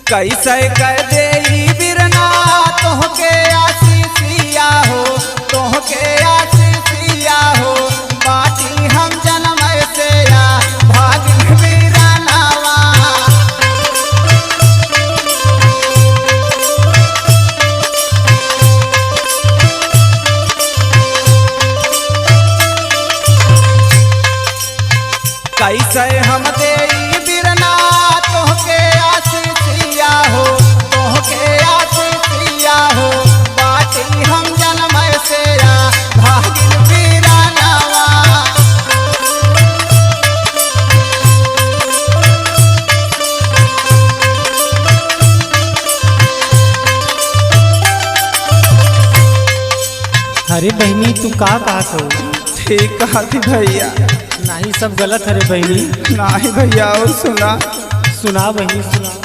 कैसे कह दे बिरना तोहके आशीषिया हो, तोहके आशीषिया हो, बाटी हम जन्म से या भागिन वीरानावा। कैसे हम दे बिरना तोहके आशीषिया हो, तोहके आशीषिया हो, बाटी हम जन्म से या भागिन वीरानावा। अरे बहनी तू का कहत हो? ठीक कहती भैया। नहीं सब गलत है रे बहनी। नहीं भैया और सुना। सुना बहनी सुना।